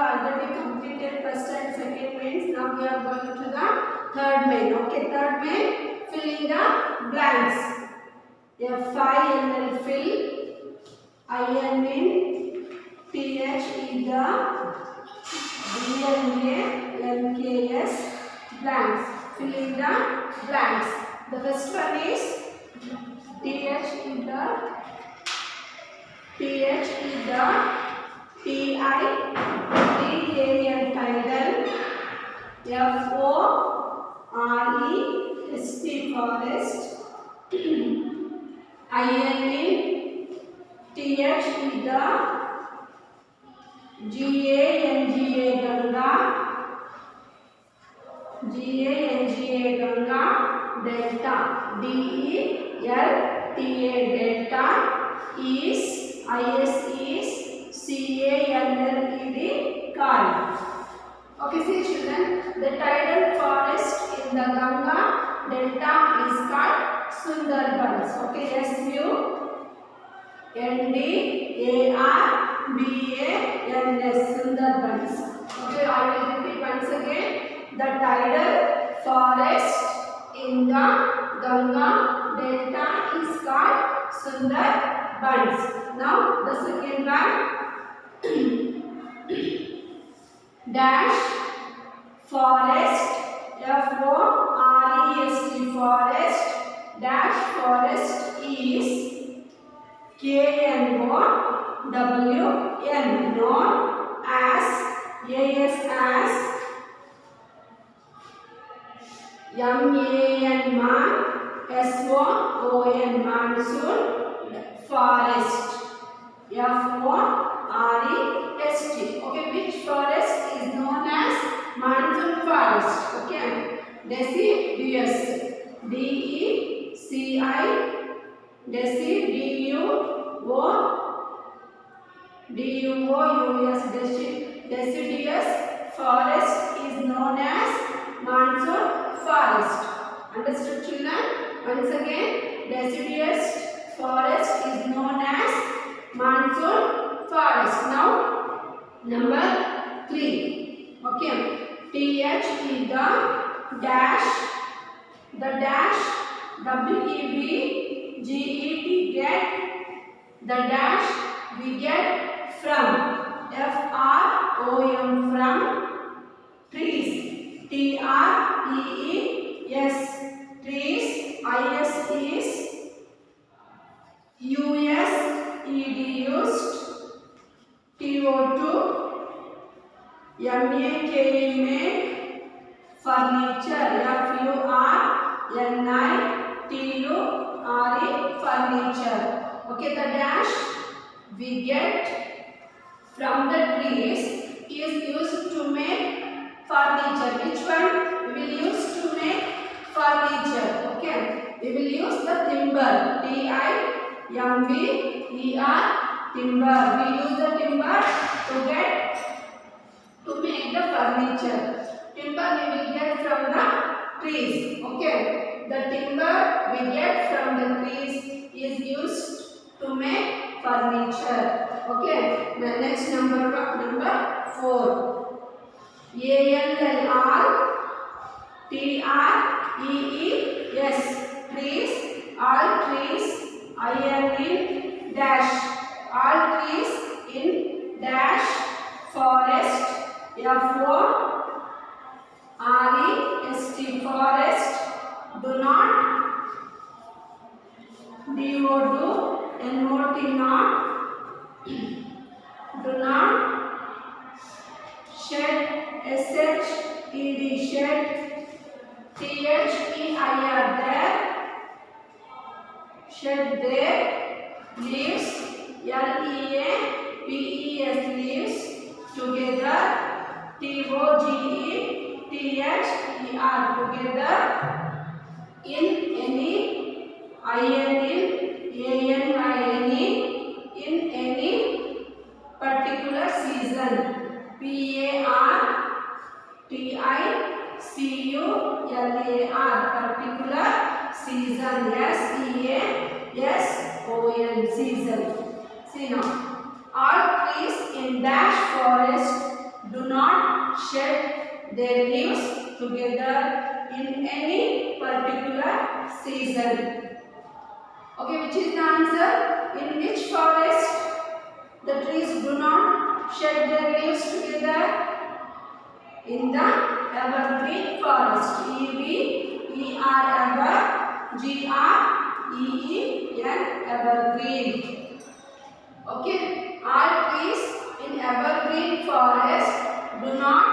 already completed first and second mains. Now we are going to the third main. Okay, third main, filling the blanks. FINL fill, IN in, TH the, DNA, NKS blanks. Filling the blanks. The first one is TH is the, TI, TAL tidal, FOREST forest, IN in, TH is the, GANGA Ganga, delta, DELTA delta, is, CALLED called. Okay, see children, the tidal forest in the Ganga delta is called Sundarbans. Okay, SUNDARBANS, Sundarbans. Okay, I will repeat once again. The tidal forest in the Ganga delta is called Sundarbans. Now the second one, dash forest, FOREST forest, dash forest is KNOWN, known as MAN, monsoon forest, FOREST. Okay, which forest is known as monsoon forest? Okay, deciduous, DECIDUOUS, deciduous forest is known as monsoon forest. Understood children? Once again, deciduous forest is known as monsoon forest. Now, number 3. Okay, TH is the dash, WEVGET, get, the dash we get from, FROM, from, trees, TREES, trees, IS is, used, TO2, make, furniture, FURNITURE, furniture. Okay, the dash we get from the trees is used to make furniture. Which one we will use to make furniture? Okay, we will use the timber, TIMBER, timber. We use the timber to make the furniture. Timber we will get from the trees. Okay, the timber we get from the trees is used to make furniture. Okay, the next number 4. ALLTREES, trees, all trees, IN in, dash, all trees in, dash, forest, FOREST, forest, do not, DODO, not, do not, shed, SHED, shed, THEIR, there, shed, there, leaves, LEAVES, leaves, together, TOGETHER, together, in any, in any particular season, PARTICULAR, particular season, SEASON, season. See now, all trees in dash forest do not shed their leaves together in any particular season. Okay, which is the answer? In which forest the trees do not shed their leaves together? In the evergreen forest. E-V-E-R, ever, G-R-E-E-N, evergreen. Okay, all trees in evergreen forest do not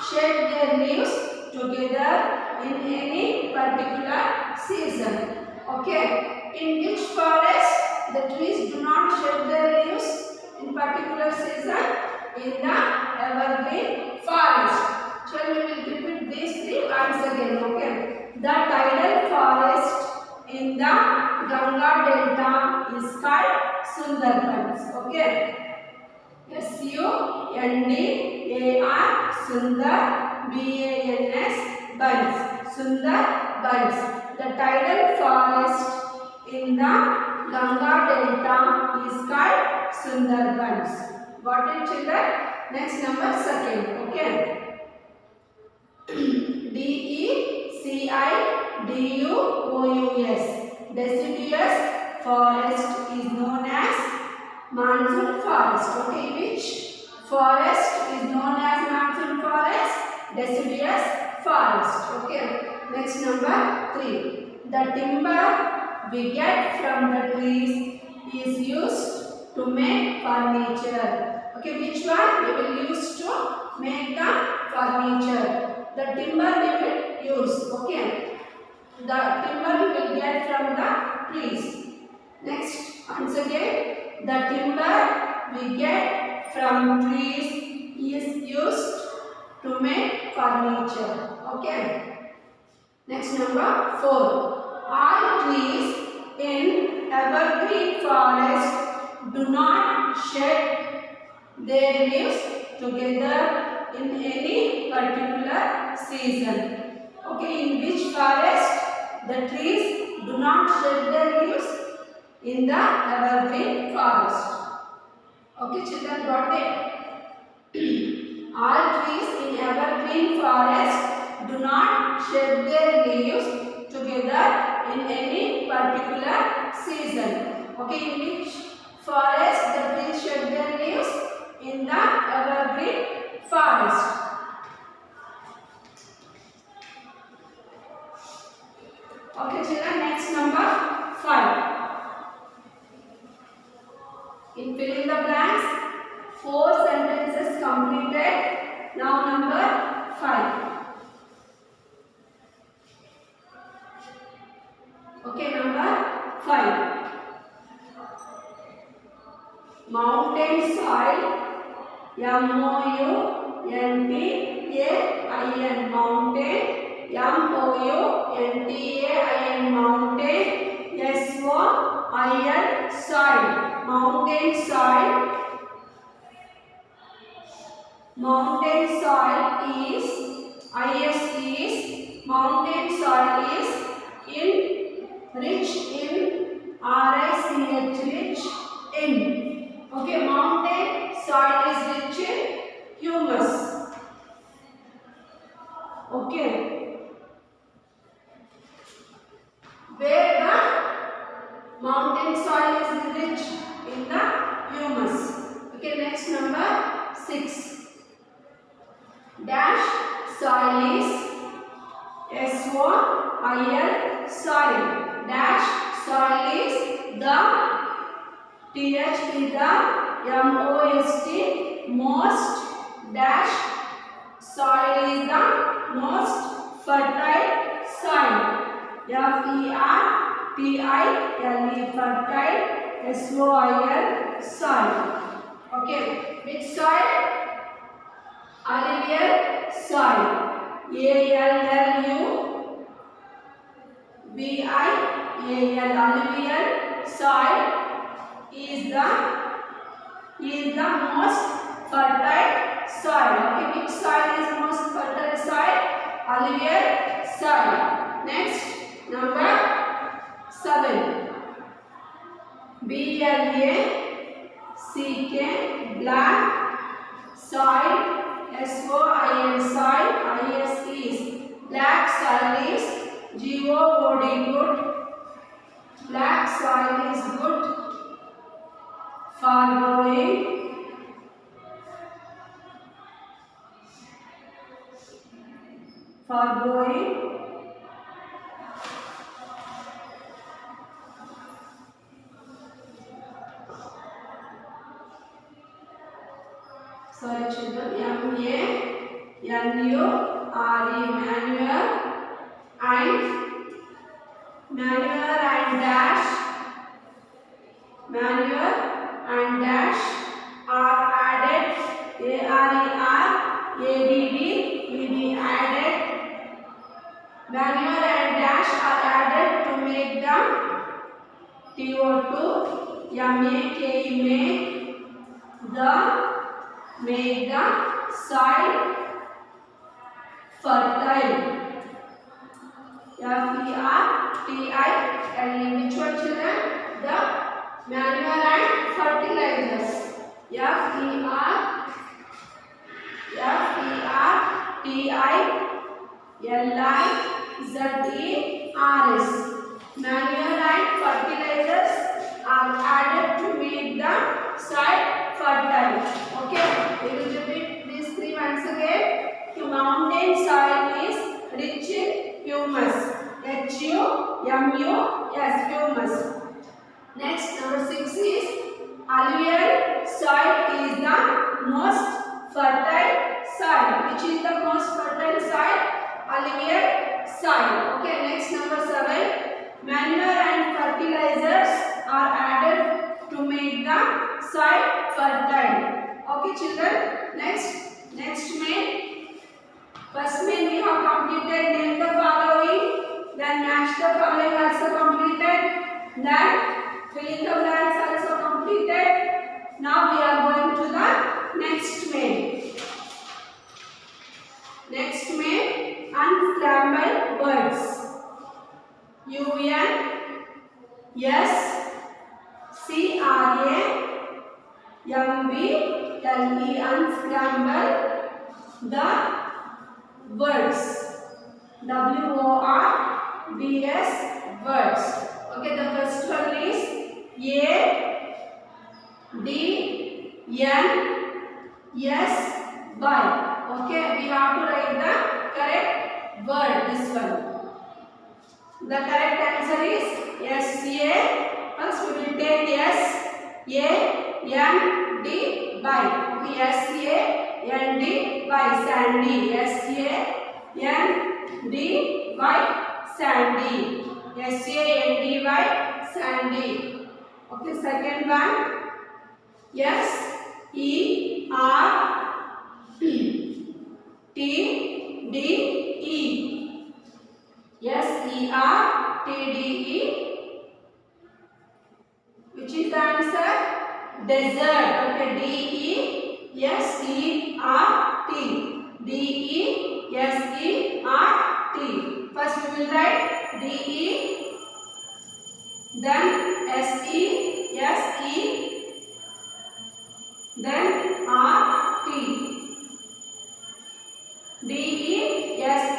shed their leaves together in any particular season. Okay, in which forest the trees do not shed their leaves in particular season? In the evergreen forest. So we will repeat these three once again. Okay, the tidal forest in the Ganga Delta is called Sundarbans. Okay, S-U-N-D-A-R, Sundar, B-A-N-S, Bans, Sundarbans. The tidal forest in the Ganga Delta is called Sundarbans. Got it, children? Next, number second. Okay. D-E-C-I-D-U-O-U-S. Deciduous forest is known as monsoon forest. Okay, which forest is known as monsoon forest? Deciduous forest. Okay. Next, number 3. The timber we get from the trees is used to make furniture. Okay, which one we will use to make the furniture? The timber we will use. Okay, the timber we will get from the trees. Next, once again, the timber we get from trees is used to make furniture. Okay. Next, number 4. All trees in evergreen forest do not shed their leaves together in any particular season. Okay, in which forest the trees do not shed their leaves? In the evergreen forest. Okay, children, got it? All trees in evergreen forest do not shed their leaves together in any particular season. Okay, in which forest the trees shed their leaves? In the evergreen forest. Okay, children, next, number 5. In fill in the blanks, 4 sentences completed. Now, number 5. Okay, number 5. Mountain soil, M-O-U-N-T-A-I-N, mountain, M-O-U-N-T-A-I-N, mountain, S-O-I-L, soil, mountain soil. Mountain soil is, I-S is, mountain soil is rich in, R-I-C-H, rich in. Okay, mountain soil is rich in humus. Okay, where the mountain soil is rich in the humus. Okay, next, number 6. Dash soil is, S-O-I-L, soil. Dash soil is the, T-H is the, M-O-S-T, most, dash soil is the most fertile soil. F-E-R-T-I-L-E, fertile, S-O-I-L, soil. Okay, which soil? Alluvial soil. A-L-L-U-V-I-A-L, alluvial soil is the most fertile soil. Okay, which soil is most fertile soil? Alluvial soil. Next, number 7. B-L-A-C-K, black soil, SOIL soil, IS is black soil is GOOD good. Black soil is good for growing. For growing sorry children, MANURE, manure and dash, manure and dash are added, ADD added. Manure and dash are added to make the TO2, make the soil fertile. FERTILE. Which one children? The manure and fertilizers. FERTILIZERS. Manure and fertilizers are added to make the soil fertile. Okay, we will repeat these three once again. The mountain soil is rich in humus. HUMUS, humus. Next, number 6 is alluvial soil is the most fertile soil. Which is the most fertile soil? Alluvial soil. Okay, next number 7. Manure and fertilizers are added to make the soil fertile. Okay children, next main. First main we have completed, name the following, then match the following also completed, then fill in the blanks also completed. Now we are going to the next main. Next main, unscrambled words. UNSCRAMBLE, unscramble the words. WORDS, words. Okay, the first one is ADNSY. Okay, we have to write the correct word, this one. The correct answer is SA. First we will take SANDY. Okay, SANDY, Sandy. SANDY, Sandy. SANDY, Sandy. Okay, second one. SERTDE. Which is the answer? Desert. Okay, DESERT. First we will write DE, then SE, then RT. DESERT,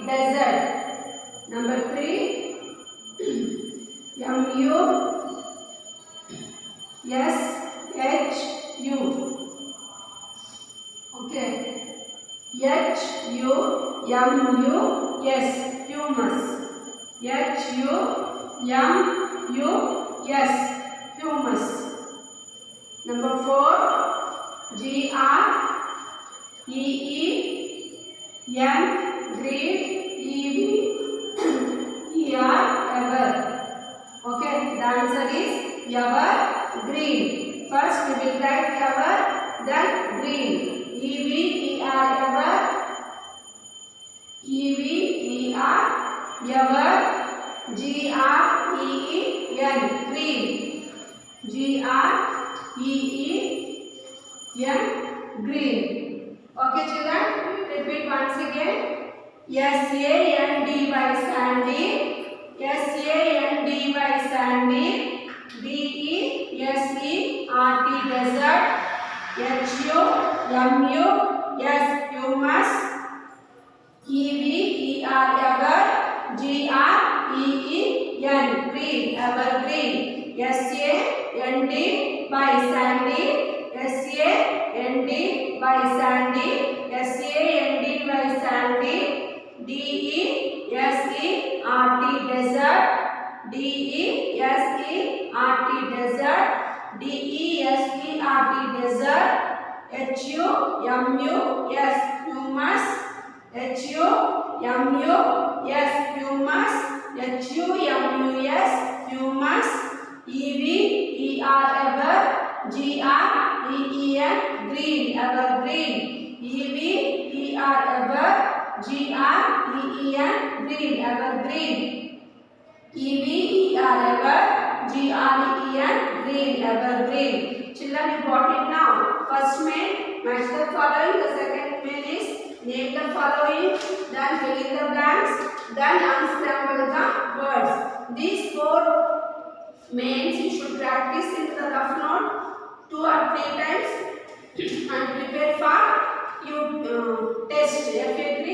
desert. Number 3, MUSHU. Okay, HUMUS, humus. HUMUS, humus. Number 4, GREEN, green. Ever. Okay, the answer is evergreen. First we will write ever, then green. EVER, ever. GREEN, green. GREEN, green. Okay children, repeat once again. SANDY, Sandy. SANDY, DESERT. HUMUS, M-U-S, humus. E-V-E-R, ever. G-R-E-E-N, green, evergreen. S-A-N-D, by sandy. S-A-N-D, by sandy. S-A-N-D, by sandy. D-E-S-E-R-T, desert. D-E-S-E-R-T, desert. D-E-S-E-R-T, desert. H-U-M-U-S, humus. H-U-M-U-S, humus. H-U-M-U-S, humus. E-V-E-R, ever. G-R-E-E-N, green, evergreen. E-V-E-R, ever. G-R-E-E-N, green, evergreen. E-V-E-R, ever. G-R-E-E-N, green, evergreen. Children, you got it now. First main, match the following. The second main is name the following. Then fill in the blanks. Then unscramble the words. These 4 mains you should practice in the rough note 2 or 3 times and prepare for you test FA3